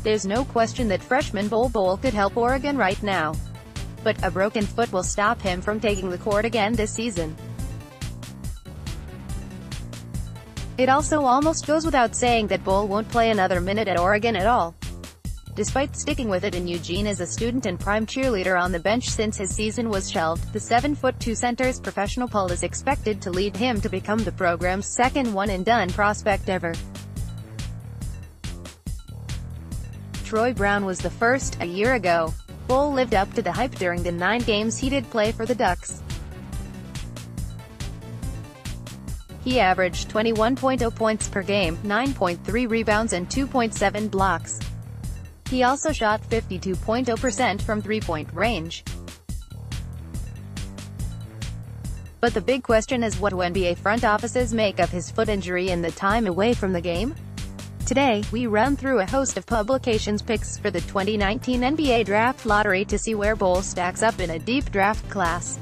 There's no question that freshman Bol Bol could help Oregon right now. But a broken foot will stop him from taking the court again this season. It also almost goes without saying that Bol won't play another minute at Oregon at all. Despite sticking with it in Eugene as a student and prime cheerleader on the bench since his season was shelved, the 7'2" center's professional pull is expected to lead him to become the program's second one-and-done prospect ever. Troy Brown was the first, a year ago. Bol lived up to the hype during the 9 games he did play for the Ducks. He averaged 21.0 points per game, 9.3 rebounds and 2.7 blocks. He also shot 52.0% from three-point range. But the big question is, what do NBA front offices make of his foot injury and the time away from the game? Today, we run through a host of publications' picks for the 2019 NBA Draft Lottery to see where Bol stacks up in a deep draft class.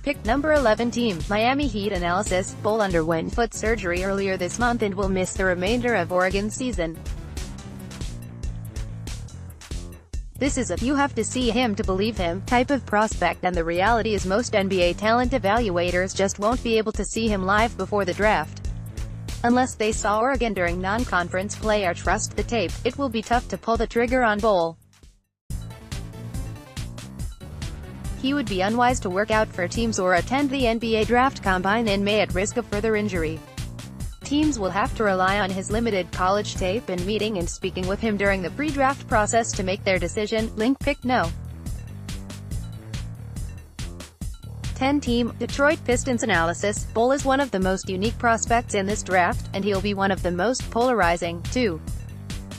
Pick number 11 Team, Miami Heat analysis. Bol underwent foot surgery earlier this month and will miss the remainder of Oregon's season. This is a "you have to see him to believe him" type of prospect, and the reality is most NBA talent evaluators just won't be able to see him live before the draft. Unless they saw Oregon during non-conference play or trust the tape, it will be tough to pull the trigger on Bol. He would be unwise to work out for teams or attend the NBA Draft Combine in May at risk of further injury. Teams will have to rely on his limited college tape and meeting and speaking with him during the pre-draft process to make their decision. Link pick no. 10 Team, Detroit Pistons analysis. Bol is one of the most unique prospects in this draft, and he'll be one of the most polarizing, too.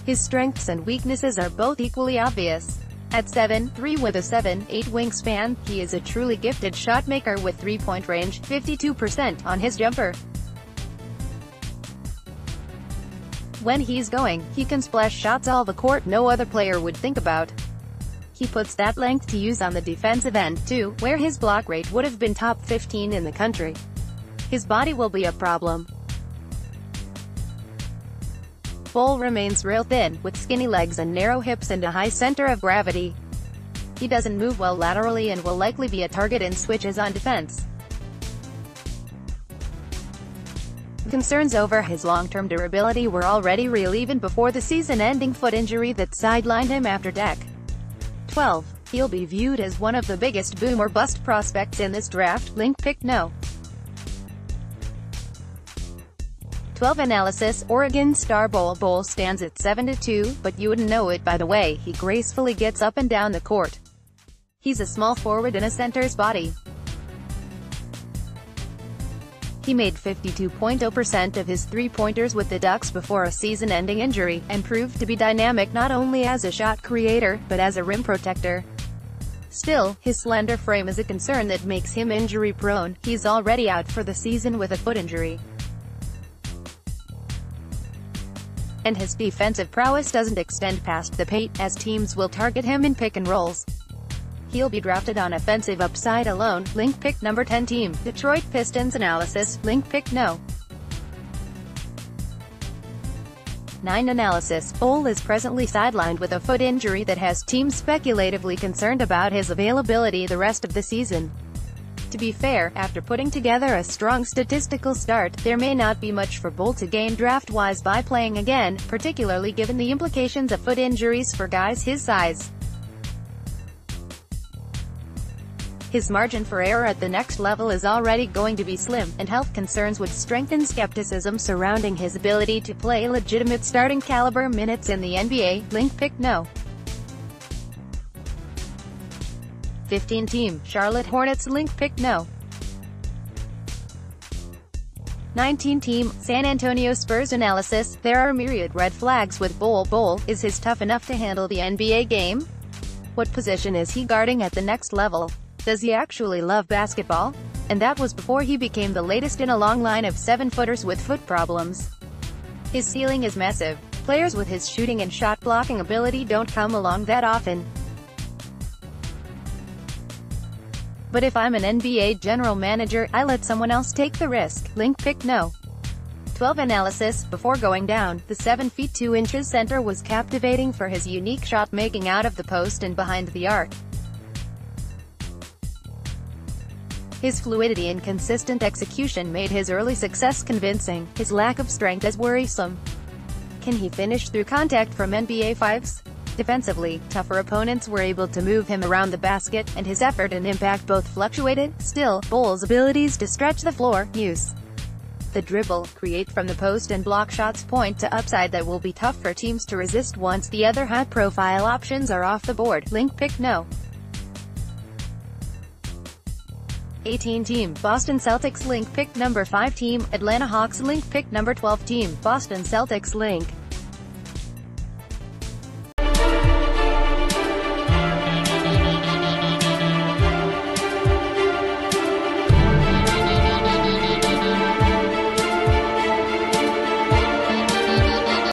His strengths and weaknesses are both equally obvious. At 7'3" with a 7'8" wingspan, he is a truly gifted shotmaker with three-point range, 52% on his jumper. When he's going, he can splash shots all the court no other player would think about. He puts that length to use on the defensive end, too, where his block rate would have been top 15 in the country. His body will be a problem. Bol remains real thin, with skinny legs and narrow hips and a high center of gravity. He doesn't move well laterally and will likely be a target in switches on defense. Concerns over his long-term durability were already real even before the season-ending foot injury that sidelined him after Dec. 12. He'll be viewed as one of the biggest boom or bust prospects in this draft. Link pick no. 12 analysis. Oregon star Bol stands at 7'2", but you wouldn't know it by the way he gracefully gets up and down the court. He's a small forward in a center's body. He made 52.0% of his three-pointers with the Ducks before a season-ending injury, and proved to be dynamic not only as a shot creator, but as a rim protector. Still, his slender frame is a concern that makes him injury-prone. He's already out for the season with a foot injury. And his defensive prowess doesn't extend past the paint, as teams will target him in pick-and-rolls. He'll be drafted on offensive upside alone. Link pick number 10 Team, Detroit Pistons analysis. Link pick no. 9 analysis. Bol is presently sidelined with a foot injury that has teams speculatively concerned about his availability the rest of the season. To be fair, after putting together a strong statistical start, there may not be much for Bol to gain draft-wise by playing again, particularly given the implications of foot injuries for guys his size. His margin for error at the next level is already going to be slim, and health concerns would strengthen skepticism surrounding his ability to play legitimate starting caliber minutes in the NBA. Link pick no. 15 Team, Charlotte Hornets. Link pick no. 19 Team, San Antonio Spurs analysis. There are myriad red flags with Bol. Is his tough enough to handle the NBA game? What position is he guarding at the next level? Does he actually love basketball? And that was before he became the latest in a long line of 7-footers with foot problems. His ceiling is massive. Players with his shooting and shot-blocking ability don't come along that often. But if I'm an NBA general manager, I let someone else take the risk. Link pick no. 12 analysis. Before going down, the 7 feet 2 inches center was captivating for his unique shot-making out of the post and behind the arc. His fluidity and consistent execution made his early success convincing, his lack of strength as worrisome. Can he finish through contact from NBA fives? Defensively, tougher opponents were able to move him around the basket, and his effort and impact both fluctuated. Still, Bol's abilities to stretch the floor, use the dribble, create from the post and block shots point to upside that will be tough for teams to resist once the other high-profile options are off the board. Link pick no. 18 team, Boston Celtics link pick number 5 team, Atlanta Hawks link pick number 12 team, Boston Celtics link.